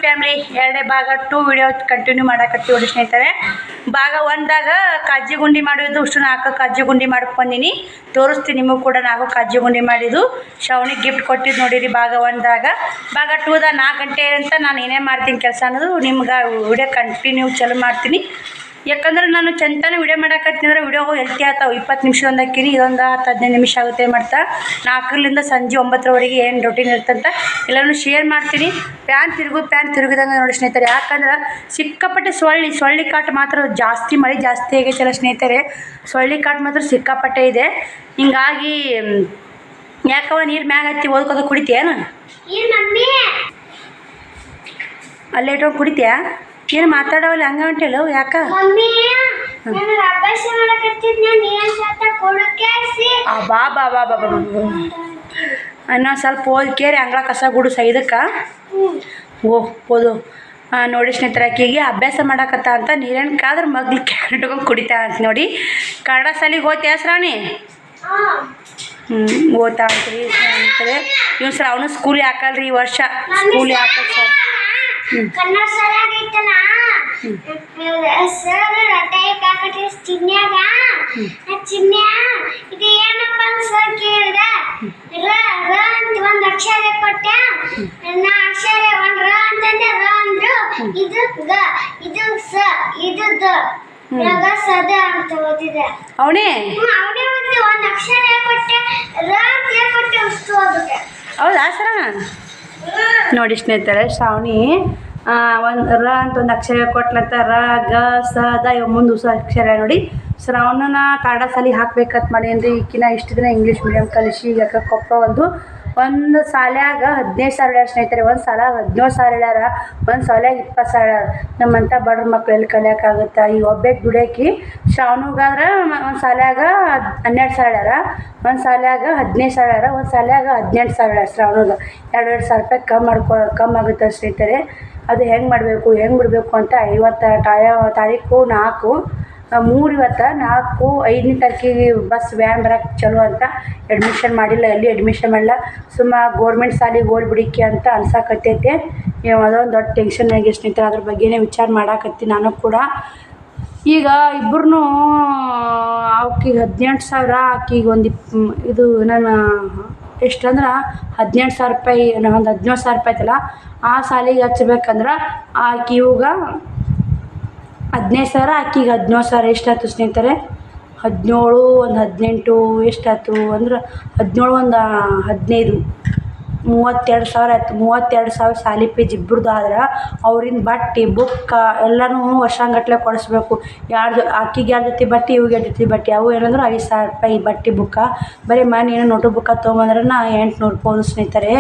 Family ಎರಡನೇ ಭಾಗ 2 video continue ಮಾಡಕತ್ತೀವಿ ನೋಡಿ ಸ್ನೇಹಿತರೆ. ಭಾಗ 1ದಾಗ ಕಾಜಿ ಗುಂಡಿ ಮಾಡೋದು ಅಷ್ಟು 4 ಕಾಜಿ ಗುಂಡಿ ಮಾಡಕ್ಕೆ ಬಂದೀನಿ, ತೋರಿಸ್ತೀನಿ ನಿಮಗೂ ಕೂಡ. 4 ಕಾಜಿ ಗುಂಡಿ ಮಾಡಿದ್ದು ಶ್ರಾವಣಿಗೆ ಗಿಫ್ಟ್ ಕೊಟ್ಟಿದ್ದು ನೋಡಿರಿ ಭಾಗ 1ದಾಗ. ಭಾಗ 2ದಾಗ 4 ಗಂಟೆ ಅಂತ ನಾನು ಏನೇ ಮಾಡ್ತೀನಿ ಕೆಲಸ ಅನ್ನೋದು ನಿಮ್ಗೆ ವಿಡಿಯೋ ಕಂಟಿನ್ಯೂ ಚಾಲು ಮಾಡ್ತೀನಿ. ಯಾಕಂದ್ರೆ ನಾನು ಚಂತನ ವಿಡಿಯೋ ಮಾಡಕತ್ತೀನಿ ವಿಡಿಯೋ ಹೆಲ್ತಿ ಆಗ್ತಾವೆ. 20 ನಿಮಿಷ ಹಾಕಿನಿ, ಇದೊಂದು 10-15 ನಿಮಿಷ ಆಗುತ್ತೆ ಮಾಡ್ತಾ 4ರಿಂದ ಸಂಜೆ 9ರವರೆಗೆ ಏನು ರೊಟೀನ್ ಇರ್ತಂತ ಎಲ್ಲರೂ ಶೇರ್ ಮಾಡ್ತೀನಿ. ಪ್ಯಾನ್ ತಿರುಗಿದಂಗೆ ನೋಡಿ ಸ್ನೇಹಿತರೆ. ಯಾಕಂದ್ರೆ ಸಿಕ್ಕಾಪಟ್ಟೆ ಸೊಳ್ಳಿ ಕಾಟ ಮಾತ್ರ ಜಾಸ್ತಿ, ಮಳೆ ಜಾಸ್ತಿ ಆಗೈತಲ್ಲ ಸ್ನೇಹಿತರೆ. ಸೊಳ್ಳಿ ಕಾಟ ಮಾತ್ರ ಸಿಕ್ಕಾಪಟ್ಟೆ ಇದೆ. ಹಿಂಗಾಗಿ ಯಾಕವ ನೀರು ಮ್ಯಾಗ ಹತ್ತಿ ಓದ್ಕೋದ ಕುಡಿತೀಯೇನು? ಅಲ್ಲೇ ಇಟ್ಕೊಂಡು ಕುಡಿತೀಯಾ? ಏನು ಮಾತಾಡವಲ್ಲ ಹಂಗ ಹೊಂಟಿಲ್ಲ ಯಾಕ? ಬಾ ಬಾ ಬಾ ಬಾ ಬಾ ಇನ್ನೊಂದು ಸ್ವಲ್ಪ ಓದ್ಕೇರಿ ಅಂಗಳ ಕಸ ಗುಡು ಸೈದಕ್ಕೆ ಓದು. ನೋಡಿ ಸ್ನೇಹಿತರೆ, ಆಕೆಗೆ ಅಭ್ಯಾಸ ಮಾಡಕತ್ತ ಅಂತ ನೀರೇನು ಕಾದ್ರೆ ಮಗ್ಲು ಕ್ಯಾರೆಟ್ಕೊಂಡು ಕುಡಿತಾ ಅಂತ ನೋಡಿ. ಕನ್ನಡ ಶಾಲೆಗೆ ಹೋಗ್ತೀಯ ಶ್ರಾವಣಿ? ಓದ್ತಾ ಅಂತೀರಿ ಸ್ನೇಹಿತರೆ. ಇವ್ನು ಶ್ರಾವಣ ಸ್ಕೂಲಿಗೆ ಹಾಕಲ್ರಿ ಈ ವರ್ಷ, ಸ್ಕೂಲಿಗೆ ಹಾಕಲ್ ಸರ್. ಕನ್ನಡ ಸರ್ ಆಗೈತಲ್ಲ ಸರ್ ಚಿನ್ಯಾಗ ಚಿನ್ಯ ಇದು ಏನಪ್ಪ ಸರ್ ಕೇಳಿದ ರ ಅಂತ ಒಂದು ಅಕ್ಷರ ಕೊಟ್ಟೆ. ನಾ ಅಕ್ಷರ ಒಂದು ರ ಅಂತಂದೆ, ರ ಅಂದ್ರು. ಇದು ಗ, ಇದು ಸ, ಇದು ದ, ಗ ಸದ ಅಂತ ಓದಿದೆ. ಅವನೇ ಓದಿದೆ. ಒಂದು ಅಕ್ಷರ ಕೊಟ್ಟೆ, ರ ಅಂತ ಕೊಟ್ಟೆ, ಅಷ್ಟು ಓದಿದೆ. ಹೌದಾ ಸರ? ನೋಡಿ ಸ್ನೇಹಿತರೆ, ಶ್ರಾವಣಿ ಒಂದು ರ ಅಂತ ಒಂದು ಅಕ್ಷರ ಕೊಟ್ಲಂತ. ರ ಗ ಸ ದ ಇವ ಮುಂದೆ ಹೊಸ ಅಕ್ಷರ ನೋಡಿ. ಶ್ರಾವಣನ ಕನ್ನಡ ಶಾಲೆಗೆ ಹಾಕ್ಬೇಕಂತ ಮಾಡೀನಿ. ಈಕಿನ ಇಷ್ಟು ದಿನ ಇಂಗ್ಲೀಷ್ ಮೀಡಿಯಮ್ ಕಲಿಸಿ ಈಗ ಕೊಪ್ಪ ಒಂದು ಸಾಲ್ಯಾಗ 15,000 ಹೇಳ್ಯಾರ ಸ್ನೇಹಿತರೆ. ಒಂದು ಸಾಲ 17,000 ಹೇಳ್ಯಾರ, ಒಂದು ಸಾಲ್ಯಾಗ 20,000. ನಮ್ಮಂಥ ಬಡ್ರ ಮಕ್ಳು ಎಲ್ಲಿ ಕಲಿಯೋಕ್ಕಾಗುತ್ತೆ? ಈ ಒಬ್ಬಕ್ಕೆ ದುಡಿಯೋಕೆ ಶ್ರಾವಣಿಗಾದ್ರೆ ಒಂದು ಸಾಲ್ಯಾಗ 12,000 ಹೇಳ್ಯಾರ, ಒಂದು ಸಾಲ್ಯಾಗ 15,000 ಹೇಳ್ಯಾರ, ಒಂದು ಸಾಲ್ಯಾಗ 18,000 ಹೇಳ್ಯಾರ. ಶ್ರಾವಣಿಗೆ 2,000 ರೂಪಾಯಿ ಕಮ್ಮಿ ಆಗುತ್ತೆ ಸ್ನೇಹಿತರೆ. ಅದು ಹೆಂಗೆ ಮಾಡಬೇಕು ಹೆಂಗೆ ಬಿಡಬೇಕು ಅಂತ 50 ತಾರೀಕು 4 ಇವತ್ತು 4 5ನೇ ತಾರೀಕಿಗೆ ಬಸ್ ವ್ಯಾನ್ ಬರೋಕ್ಕೆ ಚಲೋ ಅಂತ ಅಡ್ಮಿಷನ್ ಮಾಡಿಲ್ಲ, ಎಲ್ಲಿ ಅಡ್ಮಿಷನ್ ಮಾಡಿಲ್ಲ. ಸುಮ್ಮ ಗೋರ್ಮೆಂಟ್ ಶಾಲೆಗೆ ಓಡ್ಬಿಡಿಕೆ ಅಂತ ಅನ್ಸಕತ್ತೈತೆ. ಅದೊಂದು ದೊಡ್ಡ ಟೆನ್ಷನ್ ಆಗಿ ಸ್ನೇಹಿತರೆ. ಅದ್ರ ಬಗ್ಗೆನೇ ವಿಚಾರ ಮಾಡಾಕತ್ತೀನಿ ನಾನು ಕೂಡ. ಈಗ ಇಬ್ಬರೂ ಅವಕಿಗೆ 18,000, ಆಕಿಗೆ ಒಂದು ಇದು ನಾನು ಎಷ್ಟಂದ್ರೆ 18,000 ರೂಪಾಯಿ, ಒಂದು 17,000 ರೂಪಾಯಿ ಐತಲ್ಲ, ಆ ಶಾಲೆಗೆ ಹಚ್ಬೇಕಂದ್ರೆ ಆಕೆ ಇವಾಗ 15,000, ಆಕಿಗೆ 17,000. ಎಷ್ಟಾಯ್ತು ಸ್ನೇಹಿತರೆ? 17, ಒಂದು 18 ಎಷ್ಟಾಯ್ತು ಅಂದ್ರೆ 17, ಒಂದು 15, 32,000 ಆಯ್ತು. 32,000 ಶಾಲೆ ಫೀಸ್ ಇಬ್ಬರದು. ಆದ್ರೆ ಅವ್ರಿಂದ ಬಟ್ಟೆ ಬುಕ್ಕ ಎಲ್ಲನೂ ವರ್ಷಾಂಗಟ್ಲೆ ಕೊಡಿಸ್ಬೇಕು. ಆಕಿಗೆ 2 ಜೊತೆ ಬಟ್ಟೆ, ಇವ್ಗೆ 2 ಜೊತೆ ಬಟ್ಟೆ. ಅವು ಏನಂದ್ರೆ 5,000 ರೂಪಾಯಿ ಬಟ್ಟೆ ಬುಕ್ಕ. ಬರೀ ಮನೆ ಏನೋ ನೋಟು ಬುಕ್ಕ ತೊಗೊಂಬಂದ್ರೆ 800 ರೂಪಾಯಿ ಸ್ನೇಹಿತರೆ.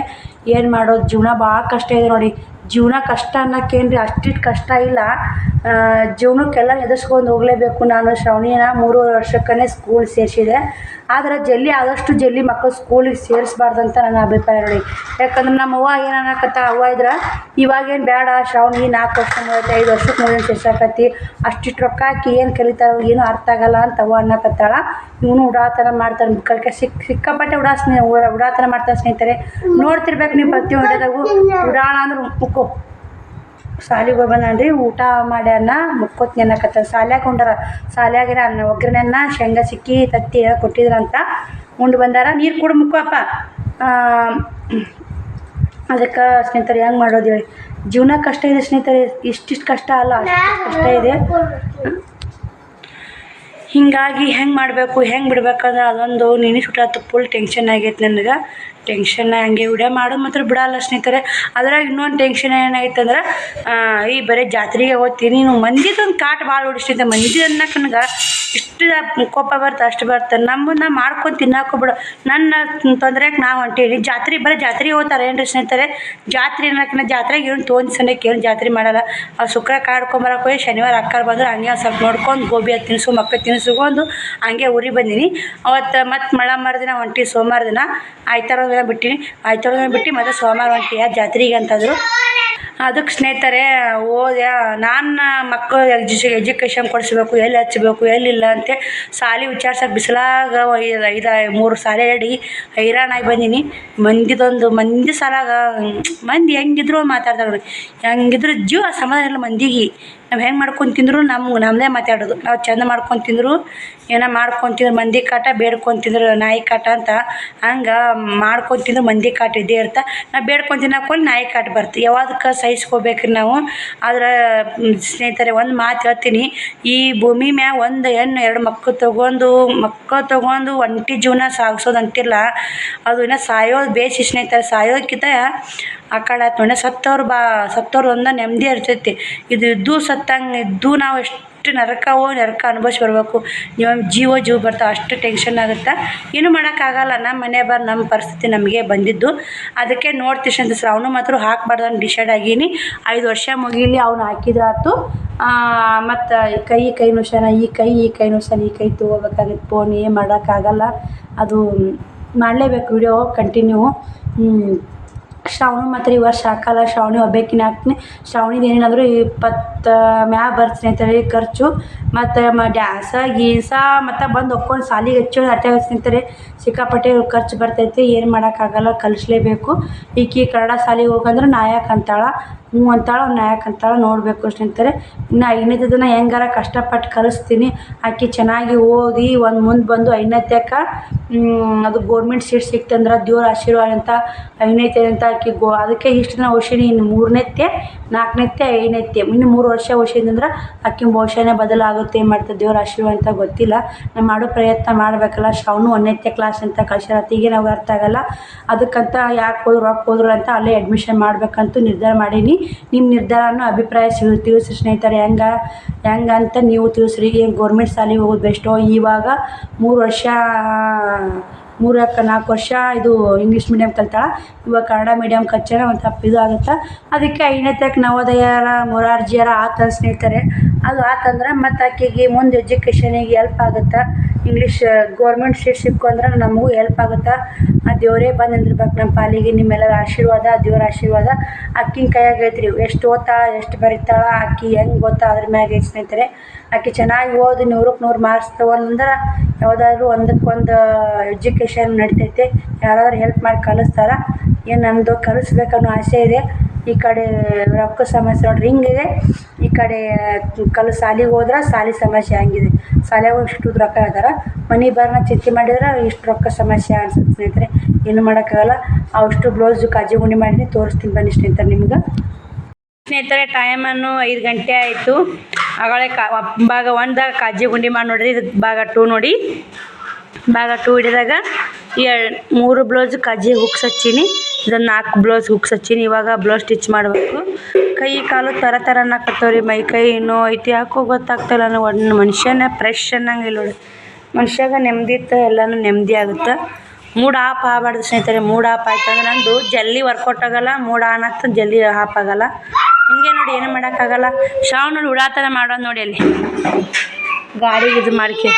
ಏನು ಮಾಡೋದು? ಜೀವನ ಭಾಳ ಕಷ್ಟ ಇದೆ ನೋಡಿ. ಜೀವನ ಕಷ್ಟ ಅನ್ನೋಕ್ಕೇನು ರೀ, ಅಷ್ಟಿಟ್ಟು ಕಷ್ಟ ಇಲ್ಲ. ಜೀವನಕ್ಕೆಲ್ಲ ಎದುರಿಸ್ಕೊಂಡು ಹೋಗಲೇಬೇಕು. ನಾನು ಶ್ರಾವಣಿನ 3 ವರ್ಷಕ್ಕೇ ಸ್ಕೂಲ್ ಸೇರಿಸಿದೆ. ಆದರೆ ಆದಷ್ಟು ಜಲ್ದಿ ಮಕ್ಕಳು ಸ್ಕೂಲಿಗೆ ಸೇರಿಸ್ಬಾರ್ದಂತ ನನ್ನ ಅಭಿಪ್ರಾಯ ನೋಡಿ. ಯಾಕಂದ್ರೆ ನಮ್ಮ ಅವ್ವ ಏನು ಅನ್ನಕತ್ತ, ಅವ್ವ ಇದ್ರೆ ಇವಾಗೇನು ಬೇಡ ಶ್ರಾವಣಿ 4 ವರ್ಷ 5 ವರ್ಷಕ್ಕೆ ಮುಂದೆ ಸೇರ್ಸಾಕತ್ತಿ, ಅಷ್ಟಿಷ್ಟು ರೊಕ್ಕ ಹಾಕಿ ಏನು ಕಲಿತಾರೋ ಏನೂ ಅರ್ಥ ಆಗಲ್ಲ ಅಂತ ಅವ್ವ ಅನ್ನಕತ್ತಾಳ. ಇವನು ಉಡಾತನ ಮಾಡ್ತಾನೆ, ಕಲ್ಕೆ ಸಿಕ್ಕಾಪಟ್ಟೆ ಉಡಾತನ ಮಾಡ್ತಾನೆ ಸ್ನೇಹಿತರೆ. ನೋಡ್ತಿರ್ಬೇಕು ನೀವು ಪ್ರತಿಯೊಂದು ವಿಡಿಯೋದಾಗೂ. ಉಡಾಣ ಅಂದ್ರೆ ಮುಕ್ಕು ಶಾಲೆಗೆ ಹೋಗಿ ಬಂದ್ರಿ, ಊಟ ಮಾಡ್ಯಾನ ಮುಕ್ಕೋತ್ನಿ ಅನ್ನಕತ್ತ. ಶಾಲ್ಯಾಗ ಉಂಡಾರ, ಶಾಲ್ಯಾಗಿನ ಒಗ್ಗರಣೆನ್ನ ಶೇಂಗಾ ಸಿಕ್ಕಿ ತತ್ತಿ ಕೊಟ್ಟಿದ್ರಂತ ಉಂಡು ಬಂದಾರ. ನೀರು ಕೂಡ ಮುಕ್ಕಪ್ಪ. ಅದಕ್ಕೆ ಸ್ನೇಹಿತರೆ ಹೆಂಗೆ ಮಾಡೋದು ಹೇಳಿ? ಜೀವನ ಕಷ್ಟ ಇದೆ ಸ್ನೇಹಿತರೆ. ಇಷ್ಟಿಷ್ಟು ಕಷ್ಟ ಅಲ್ಲ, ಅಷ್ಟು ಕಷ್ಟ ಇದೆ. ಹೀಗಾಗಿ ಹೆಂಗೆ ಮಾಡಬೇಕು ಹೆಂಗೆ ಬಿಡ್ಬೇಕಂದ್ರೆ ಅದೊಂದು ಸುಟ್ಟಾತು. ಫುಲ್ ಟೆನ್ಷನ್ ಆಗೈತೆ ನನಗೆ. ಟೆನ್ಷನ್ ಹಂಗೆ ವಿಡಿಯೋ ಮಾಡೋದು ಮಾತ್ರ ಬಿಡಲ್ಲ ಸ್ನೇಹಿತರೆ. ಅದ್ರಾಗ ಇನ್ನೊಂದು ಟೆನ್ಷನ್ ಏನಾಯ್ತು ಅಂದ್ರೆ, ಈ ಬರೀ ಜಾತ್ರೆಗೆ ಹೋಗ್ತೀನಿ. ನೀನು ಮಂದಿದೊಂದು ಕಾಟ ಭಾಳ ಹೊಡಿಸ್ತಿದ್ದೆ. ಮಂದಿ ಅನ್ನಕ್ಕೆ ನನಗೆ ಇಷ್ಟು ಕೋಪ ಬರ್ತಾ ಅಷ್ಟು ಬರ್ತಾರೆ. ನಮ್ಮನ್ನ ಮಾಡ್ಕೊಂಡು ತಿನ್ನೋಕೆ ಬಿಡು. ನನ್ನ ತೊಂದರೆಗೆ ನಾವು ಹೊಂಟೀವಿ. ಬರೀ ಜಾತ್ರೆಗೆ ಹೋಗ್ತಾರೆ ಏನು ರೀ ಸ್ನೇಹಿತರೆ? ಜಾತ್ರೆ ಅನ್ನೋಕೆ ಜಾತ್ರೆಗೆ ಏನು ತೋನ್ಸನಕ್ಕೆ ಏನು ಜಾತ್ರೆ ಮಾಡಲ್ಲ. ಶುಕ್ರ ಕಾಡ್ಕೊಂಬರಕ್ಕೆ ಹೋಗಿ ಶನಿವಾರ ಅಕ್ಕಾರ ಬಂದ್ರೆ ಹಂಗೆ ಸ್ವಲ್ಪ ನೋಡ್ಕೊಂಡು ಗೋಬಿ ಅದು ತಿನ್ನಿಸು ಮಕ್ಕಳು ತಿನ್ನಿಸ್ಕೊಂಡು ಹಂಗೆ ಊರಿಗೆ ಬಂದೀನಿ. ಅವತ್ತು ಮತ್ತು ಮರ್ದಿನ ಹೊಂಟಿ. ಸೋಮವಾರ ದಿನ ಆಯ್ತಾರ ಬಿಟ್ಟಿನಿ. ಆಯ್ತಾರ ಬಿಟ್ಟು ಮತ್ತೆ ಸೋಮವಾರ ಹೊಂಟಿಯ ಜಾತ್ರೆಗೆ ಅಂತಂದರು. ಅದಕ್ಕೆ ಸ್ನೇಹಿತರೆ ಓದ್ಯ ನಾನು ಮಕ್ಕಳು ಎಜುಕೇಷನ್ ಕೊಡಿಸ್ಬೇಕು, ಎಲ್ಲಿ ಹಚ್ಚಬೇಕು ಎಲ್ಲಿಲ್ಲ ಅಂತ ಸಾಲಿ ವಿಚಾರ್ಸಕ್ಕೆ ಬಿಸಿಲಾಗ 3 ಸಾಲಿ ಅಡಿ ಹೈರಾಣಾಗಿ ಬಂದೀನಿ. ಮಂದಿ ಸಲಾಗ ಮಂದಿ ಹೆಂಗಿದ್ರು ಮಾತಾಡ್ತಾರೆ. ಹೆಂಗಿದ್ರು ಜೀವ ಸಮಾಧಾನ ಇಲ್ಲ ಮಂದಿಗೆ. ನಾವು ಹೆಂಗೆ ಮಾಡ್ಕೊಂಡು ತಿಂದ್ರು ನಮ್ಮದೇ ಮಾತಾಡೋದು. ನಾವು ಚಂದ ಮಾಡ್ಕೊಂಡು ತಿಂದರು ಏನೋ ಮಾಡ್ಕೊಂಡು ತಿಂದ್ರೆ ಮಂದಿ ಕಾಟ, ಬೇಡ್ಕೊಂಡು ತಿಂದ್ರೆ ನಾಯಿ ಕಾಟ ಅಂತ. ಹಂಗೆ ಮಾಡ್ಕೊಂಡು ತಿಂದ್ರೆ ಮಂದಿ ಕಾಟ ಇದ್ದೇ ಇರ್ತಾ. ನಾವು ಬೇಡ್ಕೊಂಡು ತಿನ್ನೋಕೆ ನಾಯಿ ಕಾಟ ಬರ್ತದೆ. ಯಾವ್ದಕ್ಕೆ ಸಹಿಸ್ಕೋಬೇಕ್ರಿ ನಾವು. ಆದ್ರೆ ಸ್ನೇಹಿತರೆ ಒಂದು ಮಾತು ಹೇಳ್ತೀನಿ, ಈ ಭೂಮಿ ಮ್ಯಾಗ ಒಂದು ಹೆಣ್ಣು 2 ಮಕ್ಕಳು ತೊಗೊಂಡು ಒಂಟಿ ಜೀವನ ಸಾಗಿಸೋದು ಅಂತಿಲ್ಲ, ಅದು ಇನ್ನೂ ಸಾಯೋದು ಬೇಸಿ ಸ್ನೇಹಿತರೆ. ಸಾಯೋದಕ್ಕಿಂತ ಆ ಕಡೆ ಆಯ್ತು ನೋಡಿ, ಸತ್ತವ್ರು ಒಂದು ನೆಮ್ಮದಿ ಇರ್ತೈತಿ. ಇದ್ದು ಸತ್ತಂಗೆ ನಾವು ಎಷ್ಟು ನರಕ ಅನುಭವಿಸಿ ಬರ್ಬೇಕು. ನೀವು ಜೀವ ಬರ್ತಾವೆ, ಅಷ್ಟು ಟೆನ್ಷನ್ ಆಗುತ್ತೆ. ಏನೂ ಮಾಡೋಕ್ಕಾಗಲ್ಲ. ನಮ್ಮ ಮನೆ ನಮ್ಮ ಪರಿಸ್ಥಿತಿ ನಮಗೆ ಬಂದಿದ್ದು. ಅದಕ್ಕೆ ನೋಡ್ತೀವಿ ಅಂತ ಶ್ರಾವಣ ಮಾತ್ರ ಹಾಕ್ಬಾರ್ದು ಅಂತ ಡಿಸೈಡ್ ಆಗೀನಿ. 5 ವರ್ಷ ಮುಗೀಲಿ ಅವ್ನು ಹಾಕಿದ್ರಾತು. ಮತ್ತು ಕೈ ನುಷಾನ ಈ ಕೈ ನುಷಾನ ಈ ಕೈ ತೊಗೋಬೇಕಾಗಿತ್ತು. ಫೋನ್ ಏನು ಮಾಡೋಕ್ಕಾಗಲ್ಲ, ಅದು ಮಾಡಲೇಬೇಕು ವಿಡಿಯೋ ಕಂಟಿನ್ಯೂ. ಶ್ರಾವಣ ಮಾತ್ರ ಈ ವರ್ಷ ಹಾಕಲ್ಲ. ಶ್ರಾವಣಿ ಒಬ್ಬೇಕಿನ ಹಾಕ್ತೀನಿ. ಶ್ರಾವಣಿದು ಏನೇನಾದರೂ 20 ಮ್ಯಾಗ ಬರ್ತೀನಿ ಸ್ನೇಹಿತರೆ ಖರ್ಚು. ಮತ್ತು ಡ್ಯಾನ್ಸ ಗೀನ್ಸ ಮತ್ತು ಬಂದು ಒಕ್ಕೊಂಡು ಸಾಲಿಗೆ ಹಚ್ಚೋದು ಅಟ್ಟೆ ಸ್ನೇಹಿತರೆ. ಸಿಕ್ಕಾಪಟ್ಟೆ ಖರ್ಚು ಬರ್ತೈತಿ. ಏನು ಮಾಡೋಕ್ಕಾಗಲ್ಲ, ಕಲಿಸ್ಲೇಬೇಕು. ಈಕಿ ಕನ್ನಡ ಶಾಲೆಗೆ ಹೋಗಂದ್ರೆ ನಾಯಕ್ ಅಂತಾಳ, ಹ್ಞೂ ಅಂತಾಳೆ, ನಾಯಕ್ ಅಂತಾಳೆ. ನೋಡಬೇಕು ಸ್ನೇಹಿತರೆ. ಇನ್ನು 5ನೇದು ದಿನ ಹೆಂಗಾರ ಕಷ್ಟಪಟ್ಟು ಕಲಿಸ್ತೀನಿ. ಆಕೆ ಚೆನ್ನಾಗಿ ಓದಿ ಒಂದು ಮುಂದೆ ಬಂದು 5ನೇತ್ಯಾಕ ಅದು ಗೋರ್ಮೆಂಟ್ ಸೀಟ್ ಸಿಕ್ತಂದ್ರೆ ದೇವ್ರ ಆಶೀರ್ವಾದ ಅಂತ 5ನೇತೆ ಅಂತ ಆಕೆ ಅದಕ್ಕೆ ಇಷ್ಟು ದಿನ ಓದಿಸೀನಿ. ಇನ್ನು 3ನೇತೆ 4ನೇತೆ 5ನೇತೆ ಇನ್ನು 3 ವರ್ಷ ಓದಿಸಿದಂದ್ರೆ ಆಕೆ ಭವಿಷ್ಯನೇ ಬದಲಾಗುತ್ತೆ. ಏನು ಮಾಡ್ತಾರೆ ದೇವ್ರ ಆಶೀರ್ವಾದ ಅಂತ ಗೊತ್ತಿಲ್ಲ. ನಾನು ಮಾಡೋ ಪ್ರಯತ್ನ ಮಾಡಬೇಕಲ್ಲ. ಶ್ರಾವಣ 1ನೇ ಕ್ಲಾಸ್ ಅಂತ ಕಳ್ಸ್ಯಾರ. ಈಗ ನಾವು ಅರ್ಥ ಆಗಲ್ಲ. ಅದಕ್ಕಂತ ಯಾಕೆ ರೊಕ್ಕ ಹೋದ್ರು ಅಂತ ಅಲ್ಲೇ ಅಡ್ಮಿಷನ್ ಮಾಡಬೇಕಂತೂ ನಿರ್ಧಾರ ಮಾಡೀನಿ. ನಿಮ್ಮ ನಿರ್ಧಾರನೂ ಅಭಿಪ್ರಾಯ ತಿಳಿಸ್ರಿ ಸ್ನೇಹಿತರೆ. ಹೆಂಗಂತ ನೀವು ತಿಳಿಸ್ರಿ. ಏನು ಗೋರ್ಮೆಂಟ್ ಶಾಲೆಗೆ ಹೋಗೋದು ಬೆಸ್ಟೋ? ಇವಾಗ 3 ವರ್ಷ 4 ವರ್ಷ ಇದು ಇಂಗ್ಲೀಷ್ ಮೀಡಿಯಮ್ ಕಲ್ತಾಳ. ಇವಾಗ ಕನ್ನಡ ಮೀಡಿಯಮ್ ಕಚ್ಚಾರ ಒಂದು ಸ್ವಲ್ಪ ಇದು ಆಗುತ್ತೆ. ಅದಕ್ಕೆ 5ನೇತಕ್ಕೆ ನವೋದಯರ ಮೊರಾರ್ಜಿಯರ ಆತನ ಸ್ನೇಹಿತರೆ. ಅದು ಆತಂದ್ರೆ ಮತ್ತು ಆಕೆಗೆ ಮುಂದೆ ಎಜುಕೇಷನಿಗೆ ಹೆಲ್ಪ್ ಆಗುತ್ತೆ. ಇಂಗ್ಲೀಷ್ ಗೋರ್ಮೆಂಟ್ ಸೀಟ್ ಸಿಕ್ಕೊಂಡ್ರೆ ನಮಗೂ ಹೆಲ್ಪ್ ಆಗುತ್ತೆ. ಆ ದೇವರೇ ಬಂದು ನಿಂದಿರ್ಬೇಕು ನಮ್ಮ ಪಾಲಿಗೆ. ನಿಮ್ಮೆಲ್ಲರ ಆಶೀರ್ವಾದ, ದೇವ್ರ ಆಶೀರ್ವಾದ ಆಕಿನ ಕೈಯಾಗ ಐತ್ರಿ. ಎಷ್ಟು ಓದ್ತಾಳ, ಎಷ್ಟು ಬರೀತಾಳ, ಆಕೆ ಹೆಂಗೆ ಗೊತ್ತಾ ಅದ್ರ ಮ್ಯಾಗ ಐತೆ ಸ್ನೇಹಿತರೆ. ಆಕೆ ಚೆನ್ನಾಗಿ ಓದಿ 100ಕ್ಕೆ 100 ಮಾರ್ಕ್ಸ್ ತೊಗೊಂಡ್ರೆ ಯಾವುದಾದ್ರೂ ಒಂದಕ್ಕೊಂದು ಎಜುಕೇಷನ್ ನಡಿತೈತೆ. ಯಾರಾದ್ರೂ ಹೆಲ್ಪ್ ಮಾಡಿ ಕಲಿಸ್ತಾರೆ. ಏನು ನಮ್ಮದು ಕಲಿಸ್ಬೇಕನ್ನೋ ಆಸೆ ಇದೆ. ಈ ಕಡೆ ರೊಕ್ಕ ಸಮಸ್ಯೆ ನೋಡ್ರಿ ಹಿಂಗಿದೆ. ಈ ಕಡೆ ಶಾಲಿಗೆ ಹೋದ್ರೆ ಶಾಲೆ ಸಮಸ್ಯೆ ಹಂಗಿದೆ. ಶಾಲೆಗೆ ಇಷ್ಟು ರೊಕ್ಕ ಇದ್ದಾರೆ, ಮನೆ ಬರೋಣ ಚಿಂತೆ ಮಾಡಿದ್ರೆ ಇಷ್ಟು ರೊಕ್ಕ ಸಮಸ್ಯೆ ಅನ್ಸುತ್ತೆ ಸ್ನೇಹಿತರೆ. ಏನು ಮಾಡೋಕ್ಕಾಗಲ್ಲ. ಅಷ್ಟು ಬ್ಲೌಸು ಕಾಜಿ ಗುಂಡಿ ಮಾಡಿ ತೋರಿಸ್ತೀನಿ ಬನ್ನಿ ಸ್ನೇಹಿತರೆ ನಿಮ್ಗೆ. ಸ್ನೇಹಿತರೆ ಟೈಮನ್ನು 5 ಗಂಟೆ ಆಯಿತು. ಆಗಳೇ ಭಾಗ 1ದಾಗ ಕಾಜಿ ಗುಂಡಿ ಮಾಡಿ ನೋಡ್ರಿ. ಇದು ಭಾಗ 2 ನೋಡಿ. ಭಾಗ 2 ಹಿಡಿದಾಗ 3 ಬ್ಲೌಸ್ ಕಾಜಿ ಹುಕ್ಸ್ ಹಚ್ಚೀನಿ. ಇದನ್ನು 4 ಬ್ಲೌಸ್ ಹುಕ್ಸ್ ಹಚ್ಚೀನಿ. ಇವಾಗ ಬ್ಲೌಸ್ ಸ್ಟಿಚ್ ಮಾಡಬೇಕು. ಕೈ ಕಾಲು ಥರ ಅನ್ನಕತ್ತವ್ರಿ. ಮೈ ಕೈ ಇನ್ನೂ ಐತಿ ಯಾಕೋ ಗೊತ್ತಾಗ್ತಾಯಿಲ್ಲ. ನಾನು ಒಂದು ಮನುಷ್ಯನ ಫ್ರೆಶ್ ಅನ್ನಂಗಿಲ್ಲ ನೋಡಿ. ಮನುಷ್ಯಾಗ ನೆಮ್ಮದಿ ಇತ್ತು, ಎಲ್ಲನೂ ನೆಮ್ಮದಿ ಆಗುತ್ತೆ. ಮೂಡ್ ಆಫ್ ಆಗಬಾರ್ದು ಸ್ನೇಹಿತರೆ. ಮೂಡ್ ಆಫ್ ಆಯ್ತು ಅಂದ್ರೆ ನಂದು ಜಲ್ದಿ ವರ್ಕೌಟ್ ಆಗೋಲ್ಲ. ಮೂಡ್ ಆನ್ ಆಗ್ತದೆ, ಜಲ್ದಿ ಆಫ್ ಆಗೋಲ್ಲ. ಹಿಂಗೆ ನೋಡಿ, ಏನು ಮಾಡೋಕ್ಕಾಗಲ್ಲ. ಶಾವ್ ನೋಡಿ ಉಡಾತನ ಮಾಡೋದು ನೋಡಿ. ಅಲ್ಲಿ ಗಾಡಿಗೆ ಇದು ಮಾಡ್ಕೆ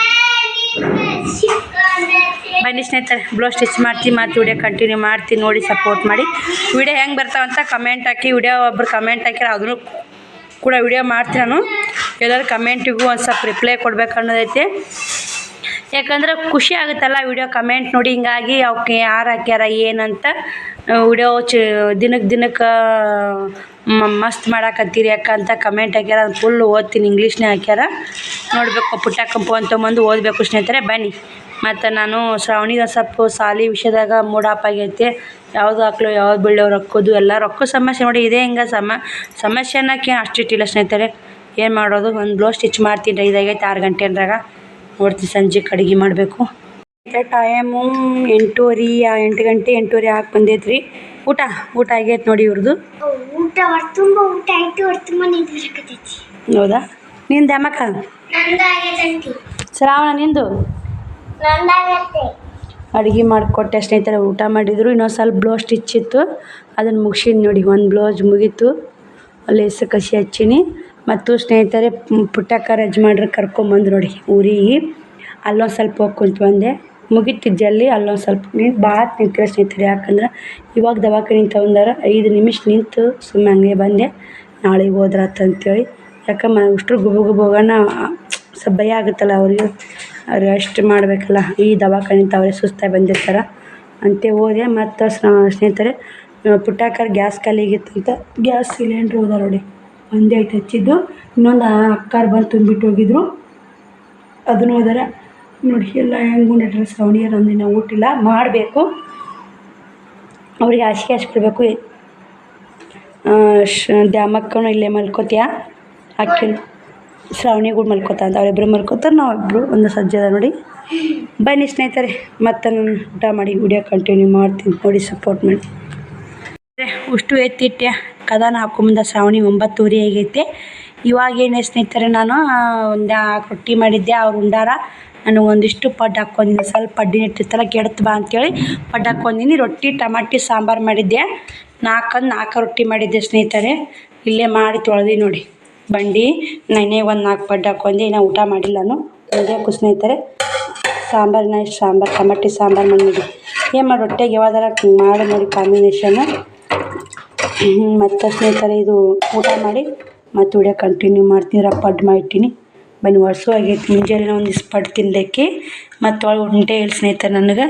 ಬನ್ನಿ ಸ್ನೇಹಿತರೆ. ಬ್ಲೌಸ್ ಸ್ಟಿಚ್ ಮಾಡ್ತೀನಿ, ಮತ್ತು ವಿಡಿಯೋ ಕಂಟಿನ್ಯೂ ಮಾಡ್ತೀನಿ. ನೋಡಿ ಸಪೋರ್ಟ್ ಮಾಡಿ. ವಿಡಿಯೋ ಹೆಂಗೆ ಬರ್ತಾವಂತ ಕಮೆಂಟ್ ಹಾಕಿ. ವಿಡಿಯೋ ಒಬ್ರು ಕಮೆಂಟ್ ಹಾಕಿರ ಅದನ್ನು ಕೂಡ ವಿಡಿಯೋ ಮಾಡ್ತೀನಿ ನಾನು. ಎಲ್ಲರೂ ಕಮೆಂಟಿಗೂ ಒಂದು ಸ್ವಲ್ಪ ರಿಪ್ಲೈ ಕೊಡ್ಬೇಕು ಅನ್ನೋದೈತೆ. ಯಾಕಂದ್ರೆ ಖುಷಿ ಆಗುತ್ತಲ್ಲ ವಿಡಿಯೋ ಕಮೆಂಟ್ ನೋಡಿ. ಹಿಂಗಾಗಿ ಅವಕ್ಕೆ ಯಾರು ಹಾಕ್ಯಾರ ಏನಂತ ವಿಡಿಯೋ ದಿನಕ್ಕೆ ಮಸ್ತ್ ಮಾಡಾಕತ್ತೀರಿ ಯಾಕಂತ ಕಮೆಂಟ್ ಹಾಕ್ಯಾರ. ಅದು ಫುಲ್ ಓದ್ತೀನಿ, ಇಂಗ್ಲೀಷ್ನೇ ಹಾಕ್ಯಾರ. ನೋಡಬೇಕು, ಪುಟ್ಟ ಕಂಪು ಅಂತಂಬಂದು ಓದಬೇಕು ಸ್ನೇಹಿತರೆ. ಬನ್ನಿ. ಮತ್ತು ನಾನು ಶ್ರಾವಣಿಗೆ ಸ್ವಲ್ಪ ಸಾಲಿ ವಿಷಯದಾಗ ಮೂಡ್ ಆಫ್ ಆಗೈತೆ. ಯಾವುದು ಹಾಕ್ಲು ಯಾವ್ದು ಬಿಡೋ ರೊಕ್ಕದು ಎಲ್ಲ ರೊಕ್ಕ ಸಮಸ್ಯೆ ನೋಡಿ. ಇದೇ ಹಿಂಗೆ ಸಮಸ್ಯೆ ಅನ್ನೋಕ್ಕೆ ಅಷ್ಟಿಟ್ಟಿಲ್ಲ ಸ್ನೇಹಿತರೆ. ಏನು ಮಾಡೋದು. ಒಂದು ಬ್ಲೌಸ್ ಸ್ಟಿಚ್ ಮಾಡ್ತೀನಿ. 5 ಆಗೈತೆ, 6 ಗಂಟೆ ಅಂದಾಗ ನೋಡ್ತೀನಿ. ಸಂಜೆಗೆ ಅಡುಗೆ ಮಾಡಬೇಕು. ಟೈಮು 8:30 8 ಗಂಟೆ 8:30 ಹಾಕಿ ಬಂದೈತ್ರಿ. ಊಟ ಆಗೈತೆ ನೋಡಿ ಇವ್ರದ್ದು. ಊಟ ತುಂಬ ಊಟ ಆಯ್ತು. ತುಂಬ ನಿಂತು ಹೌದಾ? ನಿಂದು ಅಮ್ಮಕ್ಕ ಶ್ರಾವಣ ನಿಂದು ಅಡುಗೆ ಮಾಡಿಕೊಟ್ಟೆ ಸ್ನೇಹಿತರೆ. ಊಟ ಮಾಡಿದ್ರು. ಇನ್ನೊಂದು ಸ್ವಲ್ಪ ಬ್ಲೌಸ್ ಸ್ಟಿಚ್ ಇತ್ತು, ಅದನ್ನು ಮುಗಿಸಿನಿ ನೋಡಿ. ಒಂದು ಬ್ಲೌಸ್ ಮುಗೀತು. ಲೇಸ್ ಕಸಿ ಹಚ್ಚೀನಿ. ಮತ್ತು ಸ್ನೇಹಿತರೆ ಪುಟ್ಟಕ್ಕ ಯಜಮಾನ್ರು ಕರ್ಕೊಂಬಂದು ನೋಡಿ ಊರಿಗೆ. ಅಲ್ಲೊಂದು ಸ್ವಲ್ಪ ಹೋಗಿ ಕುಂತು ಬಂದೆ. ಮುಗಿತಿದ್ದು ಜಲ್ದಿ ಅಲ್ಲೊಂದು ಸ್ವಲ್ಪ ಭಾಳ ನಿಂತಿರೋ ಸ್ನೇಹಿತರೆ. ಯಾಕಂದ್ರೆ ಇವಾಗ ದವಾಖಾನೆ ತಗೊಂಡಾರ 5 ನಿಮಿಷ ನಿಂತು ಸುಮ್ಮನೆ ಹಂಗೆ ಬಂದೆ. ನಾಳೆಗೆ ಹೋದ್ರಾತ ಅಂತೇಳಿ. ಯಾಕಂದ್ರೆ ಅಷ್ಟ್ರು ಗುಬು ಹೋಗೋಣ ಸ್ವಲ್ಪ ಭಯ ಆಗುತ್ತಲ್ಲ ಅವ್ರಿಗೆ ರೆಸ್ಟ್ ಮಾಡಬೇಕಲ್ಲ. ಈ ದವಾಖಾನೆ ಅವರೇ ಸುಸ್ತಾಗಿ ಬಂದಿರ್ತಾರೆ ಅಂತೆ ಹೋದೆ. ಮತ್ತು ಸ್ನೇಹಿತರೆ ಪುಟ್ಟಾಕರ್ ಗ್ಯಾಸ್ ಖಾಲಿ ಆಗಿತ್ತಂತ ಗ್ಯಾಸ್ ಸಿಲಿಂಡ್ರ್ ಹೋದ ನೋಡಿ. ಒಂದೇ ಐತೆ ಹಚ್ಚಿದ್ದು, ಇನ್ನೊಂದು ಅಕ್ಕಾರು ಬಂದು ತುಂಬಿಟ್ಟು ಹೋಗಿದ್ರು, ಅದನ್ನು ಹೋದಾರ ನೋಡಿ. ಎಲ್ಲ ಹೆಂಗೆ ಉಂಡಿಟ್ರೆ ಸವಣಿಯರು ಅಂದ್ರೆ ನಾವು ಊಟಿಲ್ಲ ಮಾಡಬೇಕು. ಅವ್ರಿಗೆ ಹಾಸಿಗೆ ಹಚ್ಕೊಡ್ಬೇಕು. ದ್ಯಾಮಕ್ಕನು ಇಲ್ಲೇ ಮಲ್ಕೋತೀಯ, ಅಕ್ಕಿ ಶ್ರಾವಣಿಗಳು ಮಲ್ಕೋತ ಅಂತ ಅವರಿಬ್ಬರು ಮಲ್ಕೋತಾರೆ, ನಾವಿಬ್ಬರು ಒಂದು ಸಜ್ಜದ ನೋಡಿ. ಬನ್ನಿ ಸ್ನೇಹಿತರೆ, ಮತ್ತು ನಾನು ಊಟ ಮಾಡಿ ವಿಡಿಯೋ ಕಂಟಿನ್ಯೂ ಮಾಡ್ತೀನಿ ನೋಡಿ, ಸಪೋರ್ಟ್ ಮಾಡಿ. ಉಷ್ಟು ಎತ್ತಿಟ್ಟೆ ಕದಾನ ಹಾಕೊಂಬಂದ ಶ್ರಾವಣಿ 9:30 ಆಗೈತೆ. ಇವಾಗೇನೇ ಸ್ನೇಹಿತರೆ ನಾನು ಒಂದು ರೊಟ್ಟಿ ಮಾಡಿದ್ದೆ, ಅವ್ರು ಉಂಡಾರ. ನಾನು ಒಂದಿಷ್ಟು ಪಡ್ಡು ಹಾಕ್ಕೊಂಡಿನಿ, ಸ್ವಲ್ಪ ಪಡ್ಡಿನ ಇಟ್ಟಿರ್ತಾರ ಕೆಡ್ತು ಬಾ ಅಂತೇಳಿ ಪಡ್ಡು ಹಾಕ್ಕೊಂಡಿನಿ. ರೊಟ್ಟಿ ಟಮಾಟಿ ಸಾಂಬಾರು ಮಾಡಿದ್ದೆ, 4 ರೊಟ್ಟಿ ಮಾಡಿದ್ದೆ ಸ್ನೇಹಿತರೆ. ಇಲ್ಲೇ ಮಾಡಿ ತೊಳೆದಿ ನೋಡಿ ಬಂಡಿ. ನೆನೆ ಒಂದು 4 ಪಡ್ಡು ಹಾಕ್ಕೊಂಡೆ. ಇನ್ನೂ ಊಟ ಮಾಡಿಲ್ಲ ನಾನು, ಉಳ್ಬೇಕು ಸ್ನೇಹಿತರೆ. ಸಾಂಬಾರಿನ ಇಷ್ಟು ಸಾಂಬಾರು ಟಮಾಟಿ ಸಾಂಬಾರು ಮಾಡಿ ಏನು ಮಾಡಿ ರೊಟ್ಟಿಗೆ ಯಾವ್ದಾರ ಮಾಡಿ ನೋಡಿ ಕಾಂಬಿನೇಷನ್. ಮತ್ತು ಸ್ನೇಹಿತರೆ ಇದು ಊಟ ಮಾಡಿ ಮತ್ತು ವಿಡಿಯೋ ಕಂಟಿನ್ಯೂ ಮಾಡ್ತೀನಿ. ಪಡ್ಡು ಮಾಡಿಟ್ಟಿನಿ, ಬನ್ನಿ. ವರ್ಷ ಆಗೈತಿ ಮುಂಜಾನೆ ಒಂದಿಷ್ಟು ಪಡ್ಡು ತಿನ್ಲಿಕ್ಕೆ. ಮತ್ತು ಒಳಗೆ ಉಂಟೆ ಹೇಳಿ ಸ್ನೇಹಿತರೆ ನನಗೆ.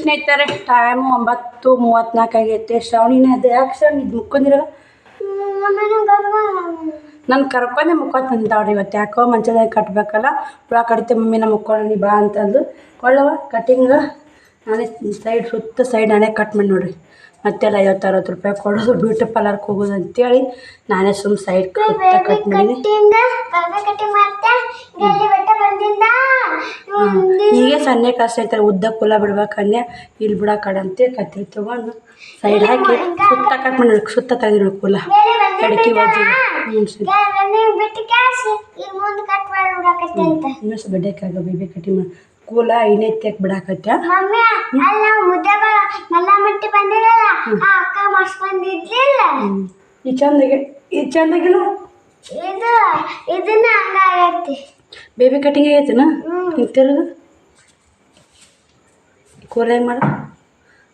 ಸ್ನೇಹಿತರೆ ಟೈಮು 9:34 ಆಗೈತೆ. ಶ್ರಾವಣಿನ ಅದು ಯಾಕೆ ಸರ್ ಇದು ಮುಕ್ಕೊಂಡಿರಲ್ಲ? ನಾನು ಕರ್ಕೊಂಡೆ ಮುಕ್ಕೋತಂತಾವ್ರಿ. ಇವತ್ತು ಯಾಕೋ ಮಂಚದಾಗ ಕಟ್ಟಬೇಕಲ್ಲ, ಹುಳ ಕಡಿತೆ ಮಮ್ಮಿನ ಮುಕ್ಕೊಳ್ಳಿ ಬಾ ಅಂತಂದು ಕೊಳ್ಳವ ಕಟ್ಟಿಂಗ ನಾನೇ ಸುತ್ತ ಸೈಡ್ ನಾನೇ ಕಟ್ ಮಾಡಿ ನೋಡಿರಿ. ಮತ್ತೆಲ್ಲ 50-60 ರೂಪಾಯಿ ಕೊಡೋದು ಬ್ಯೂಟಿ ಪಾರ್ಲರ್ಗೆ ಹೋಗೋದು ಅಂತೇಳಿ ನಾನೇ ಸುಮ್ಮ ಸೈಡ್ ಕಟ್ ಮಾಡಿದ್ದೀನಿ. ಹೀಗೆ ಸಣ್ಣ ಕಾಸು ಐತಾರೆ, ಉದ್ದ ಕುಲ ಬಿಡ್ಬೇಕಂದೆ ಇಲ್ಲಿ ಬಿಡೋಕಡಂತೆ ಕತ್ತಿ ತೊಗೊಂಡು ಸೈಡ್ ಹಾಕಿ ಸುತ್ತ ಕಟ್ ಮಾಡಿ ಸುತ್ತ ತೆಗೆದು ಕುಲ ಕಡಕಿ ಹೋಗಿ ಇನ್ನೂ ಸ್ವಲ್ಪ ಬಡ್ಡೆಕಾಗ ಬೇಬಿ ಕಟಿಂಗ್ ಮಾಡಿ ಕೂಲ ಐನೈತ್ಯಾಕೆ ಬಿಡಾಕತ್ತ. ಈ ಚಂದಾಗಿಲ್ಲ ಬೇಬಿ ಕಟಿಂಗ್ ಆಗೈತೆನ ನಿಂತಿರೋದು. ಕೂಲ ಹೆಂಗೆ ಮಾಡ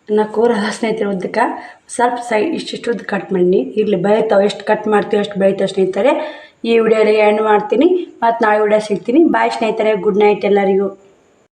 ನಾ ಕೂರ ಸ್ನೇಹಿತರೆ ಉದ್ದಕ್ಕೆ ಸ್ವಲ್ಪ ಇಷ್ಟಿಷ್ಟು ಉದ್ದು ಕಟ್ ಮಾಡಿ ಇರಲಿ ಬೆಳಿತಾವೆ. ಎಷ್ಟು ಕಟ್ ಮಾಡ್ತೀವಿ ಅಷ್ಟು ಬೆಳಿತಾವೆ ಸ್ನೇಹಿತರೆ. ಈ ವಿಡಿಯೋಲಿ ಎಂಡ್ ಮಾಡ್ತೀನಿ, ಮತ್ತು ನಾಳೆ ವಿಡಿಯೋ ಸಿಗ್ತೀನಿ. ಬಾಯ್ ಸ್ನೇಹಿತರೆ, ಗುಡ್ ನೈಟ್ ಎಲ್ಲರಿಗೂ.